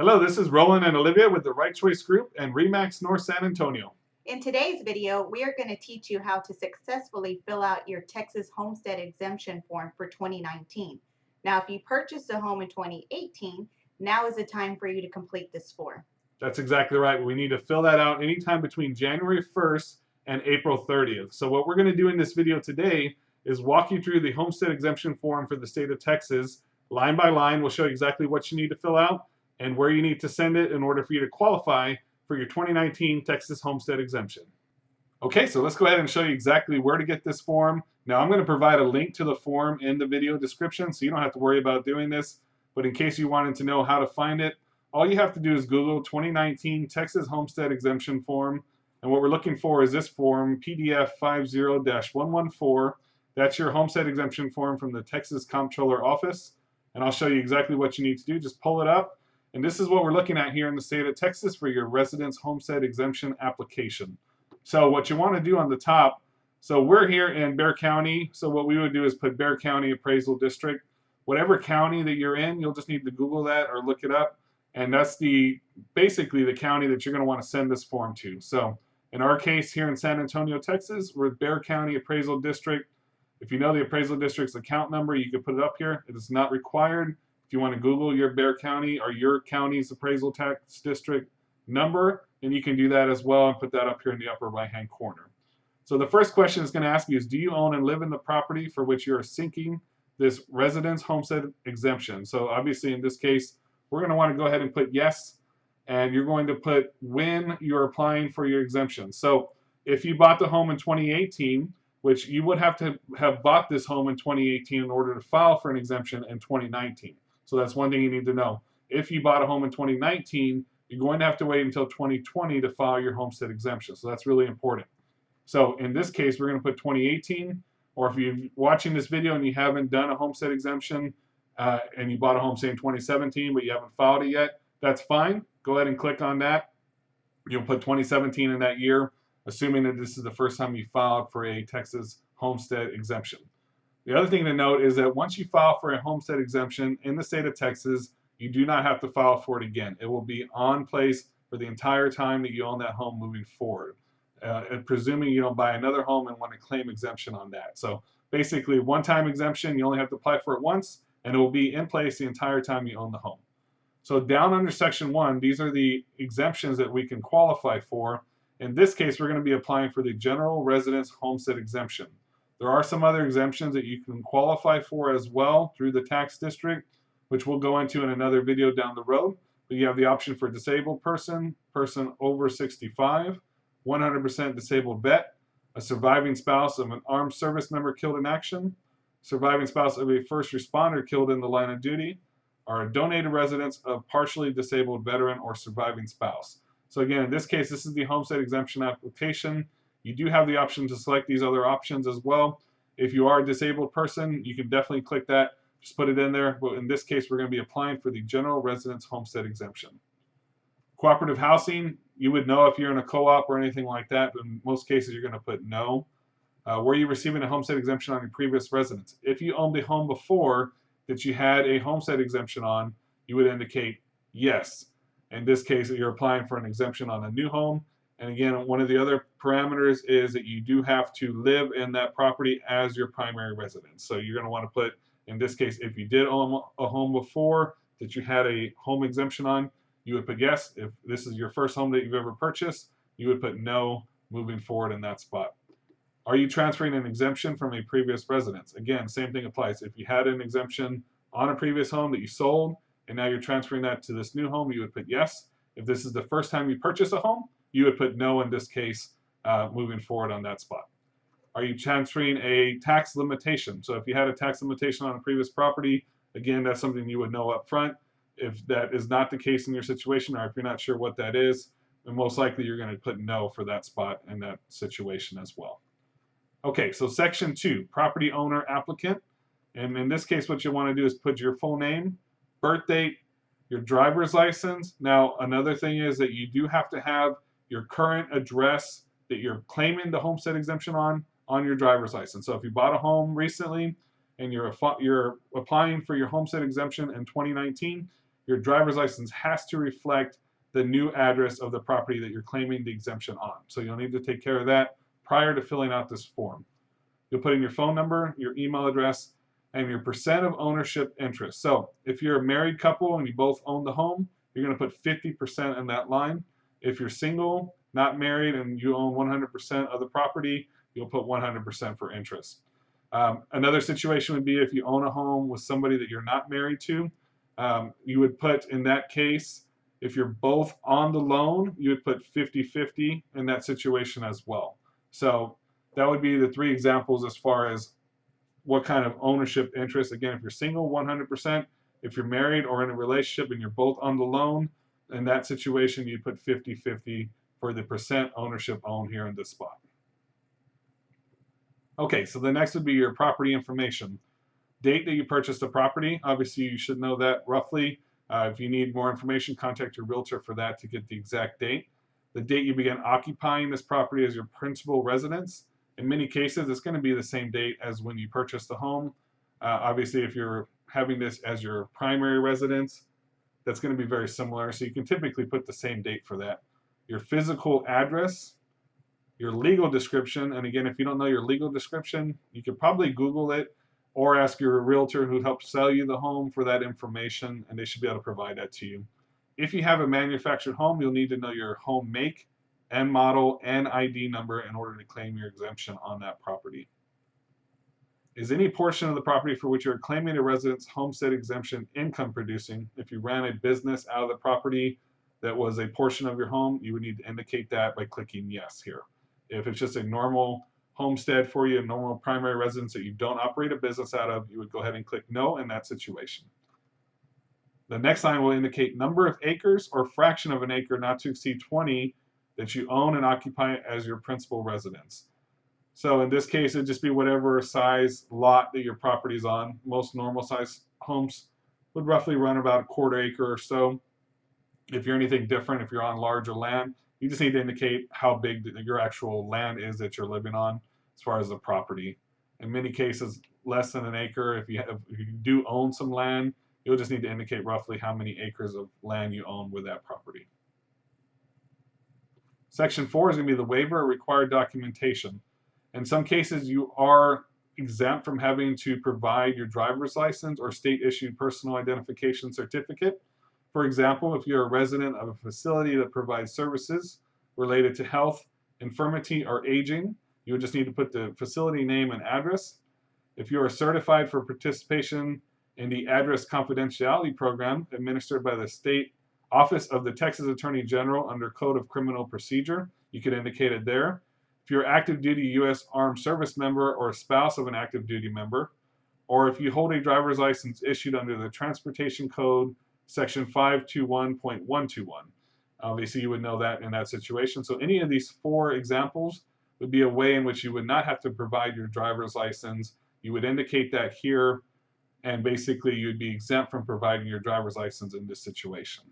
Hello, this is Roland and Olivia with the Right Choice Group and Remax North San Antonio. In today's video, we are going to teach you how to successfully fill out your Texas Homestead Exemption form for 2019. Now, if you purchased a home in 2018, now is the time for you to complete this form. That's exactly right. We need to fill that out anytime between January 1st and April 30th. So what we're going to do in this video today is walk you through the Homestead Exemption form for the state of Texas. Line by line, we'll show you exactly what you need to fill out and where you need to send it in order for you to qualify for your 2019 Texas Homestead Exemption. Okay, so let's go ahead and show you exactly where to get this form. Now I'm going to provide a link to the form in the video description, so you don't have to worry about doing this. But in case you wanted to know how to find it, all you have to do is Google 2019 Texas Homestead Exemption Form. And what we're looking for is this form, PDF 50-114. That's your homestead exemption form from the Texas Comptroller Office. And I'll show you exactly what you need to do. Just pull it up. And this is what we're looking at here in the state of Texas for your residence homestead exemption application. So what you want to do on the top, so we're here in Bexar County, so what we would do is put Bexar County Appraisal District. Whatever county that you're in, you'll just need to Google that or look it up. And that's basically the county that you're going to want to send this form to. So in our case here in San Antonio, Texas, we're Bexar County Appraisal District. If you know the appraisal district's account number, you can put it up here. It is not required. If you want to Google your Bexar County or your county's appraisal tax district number, then you can do that as well and put that up here in the upper right-hand corner. So the first question it's going to ask you is, do you own and live in the property for which you're seeking this residence homestead exemption? So obviously in this case, we're going to want to go ahead and put yes, and you're going to put when you're applying for your exemption. So if you bought the home in 2018, which you would have to have bought this home in 2018 in order to file for an exemption in 2019. So that's one thing you need to know. If you bought a home in 2019, you're going to have to wait until 2020 to file your homestead exemption. So that's really important. So in this case, we're going to put 2018, or if you're watching this video and you haven't done a homestead exemption and you bought a home, say, in 2017, but you haven't filed it yet, that's fine. Go ahead and click on that. You'll put 2017 in that year, assuming that this is the first time you filed for a Texas homestead exemption. The other thing to note is that once you file for a homestead exemption in the state of Texas, you do not have to file for it again. It will be on place for the entire time that you own that home moving forward, presuming you don't buy another home and want to claim exemption on that. So basically, one-time exemption, you only have to apply for it once, and it will be in place the entire time you own the home. So down under Section 1, these are the exemptions that we can qualify for. In this case, we're going to be applying for the General Residence Homestead Exemption. There are some other exemptions that you can qualify for as well through the tax district, which we'll go into in another video down the road. But you have the option for disabled person, person over 65, 100% disabled vet, a surviving spouse of an armed service member killed in action, surviving spouse of a first responder killed in the line of duty, or a donated residence of partially disabled veteran or surviving spouse. So again, in this case, this is the homestead exemption application. You do have the option to select these other options as well. If you are a disabled person, you can definitely click that. Just put it in there. But in this case, we're going to be applying for the General Residence Homestead Exemption. Cooperative housing, you would know if you're in a co-op or anything like that, but in most cases, you're going to put no. Were you receiving a homestead exemption on your previous residence? If you owned a home before that you had a homestead exemption on, you would indicate yes. In this case, you're applying for an exemption on a new home. And again, one of the other parameters is that you do have to live in that property as your primary residence. So you're going to want to put, in this case, if you did own a home before that you had a home exemption on, you would put yes. If this is your first home that you've ever purchased, you would put no moving forward in that spot. Are you transferring an exemption from a previous residence? Again, same thing applies. If you had an exemption on a previous home that you sold, and now you're transferring that to this new home, you would put yes. If this is the first time you purchase a home, you would put no in this case, moving forward on that spot. Are you transferring a tax limitation? So if you had a tax limitation on a previous property, again, that's something you would know up front. If that is not the case in your situation, or if you're not sure what that is, then most likely you're going to put no for that spot in that situation as well. Okay, so Section 2, property owner applicant. And in this case, what you want to do is put your full name, birth date, your driver's license. Now, another thing is that you do have to have your current address that you're claiming the homestead exemption on your driver's license. So if you bought a home recently and you're applying for your homestead exemption in 2019, your driver's license has to reflect the new address of the property that you're claiming the exemption on. So you'll need to take care of that prior to filling out this form. You'll put in your phone number, your email address, and your percent of ownership interest. So if you're a married couple and you both own the home, you're going to put 50% in that line. If you're single, not married, and you own 100% of the property, you'll put 100% for interest. Another situation would be if you own a home with somebody that you're not married to, you would put, in that case, if you're both on the loan, you would put 50-50 in that situation as well. So that would be the three examples as far as what kind of ownership interest. Again, if you're single, 100%. If you're married or in a relationship and you're both on the loan, in that situation, you put 50-50 for the percent ownership owned here in this spot. Okay, so the next would be your property information. Date that you purchased the property. Obviously, you should know that roughly. If you need more information, contact your realtor for that to get the exact date. The date you began occupying this property as your principal residence. In many cases, it's going to be the same date as when you purchased the home. Obviously, if you're having this as your primary residence, that's going to be very similar. So you can typically put the same date for that. Your physical address, your legal description, and again, if you don't know your legal description, you could probably Google it or ask your realtor who helped sell you the home for that information, and they should be able to provide that to you. If you have a manufactured home, you'll need to know your home make and model and ID number in order to claim your exemption on that property. Is any portion of the property for which you are claiming a residence homestead exemption income producing? If you ran a business out of the property that was a portion of your home, you would need to indicate that by clicking yes here. If it's just a normal homestead for you, a normal primary residence that you don't operate a business out of, you would go ahead and click no in that situation. The next line will indicate number of acres or fraction of an acre not to exceed 20 that you own and occupy as your principal residence. So in this case, it'd just be whatever size lot that your property's on. Most normal size homes would roughly run about a quarter acre or so. If you're anything different, if you're on larger land, you just need to indicate how big your actual land is that you're living on as far as the property. In many cases, less than an acre. If you do own some land, you'll just need to indicate roughly how many acres of land you own with that property. Section 4 is going to be the waiver of required documentation. In some cases, you are exempt from having to provide your driver's license or state-issued personal identification certificate. For example, if you're a resident of a facility that provides services related to health, infirmity, or aging, you would just need to put the facility name and address. If you are certified for participation in the Address Confidentiality Program administered by the State Office of the Texas Attorney General under Code of Criminal Procedure, you could indicate it there. If you're an active duty U.S. Armed Service member or a spouse of an active duty member, or if you hold a driver's license issued under the Transportation Code Section 521.121. Obviously, you would know that in that situation. So any of these 4 examples would be a way in which you would not have to provide your driver's license. You would indicate that here, and basically you'd be exempt from providing your driver's license in this situation.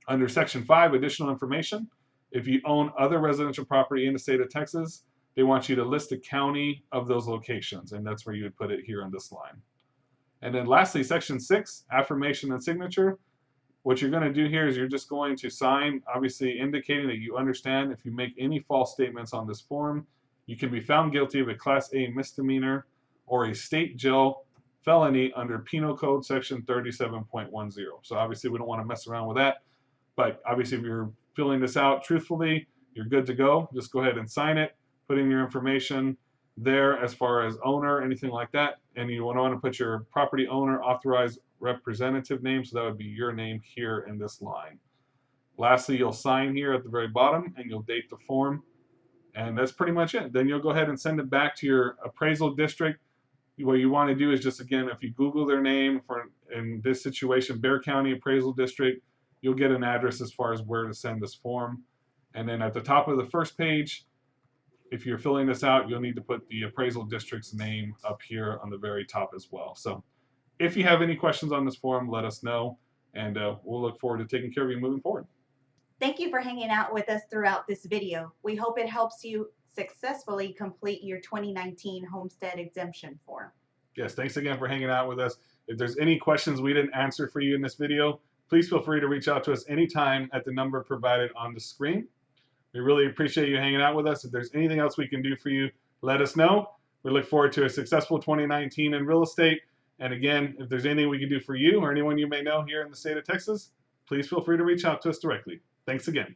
Under Section 5, additional information, if you own other residential property in the state of Texas, they want you to list the county of those locations, and that's where you would put it here on this line. And then lastly, Section 6, affirmation and signature. What you're going to do here is you're just going to sign, obviously indicating that you understand if you make any false statements on this form, you can be found guilty of a Class A misdemeanor or a state jail felony under Penal Code Section 37.10. So obviously we don't want to mess around with that, but obviously if you're filling this out truthfully, you're good to go. Just go ahead and sign it, put in your information there as far as owner, anything like that, and you want to put your property owner authorized representative name, so that would be your name here in this line. Lastly, you'll sign here at the very bottom and you'll date the form, and that's pretty much it. Then you'll go ahead and send it back to your appraisal district. What you want to do is just, again, if you Google their name, for in this situation, Bexar County Appraisal District, you'll get an address as far as where to send this form. And then at the top of the first page, if you're filling this out, you'll need to put the appraisal district's name up here on the very top as well. So if you have any questions on this form, let us know, and we'll look forward to taking care of you moving forward. Thank you for hanging out with us throughout this video. We hope it helps you successfully complete your 2019 Homestead Exemption Form. Yes, thanks again for hanging out with us. If there's any questions we didn't answer for you in this video, please feel free to reach out to us anytime at the number provided on the screen. We really appreciate you hanging out with us. If there's anything else we can do for you, let us know. We look forward to a successful 2019 in real estate. And again, if there's anything we can do for you or anyone you may know here in the state of Texas, please feel free to reach out to us directly. Thanks again.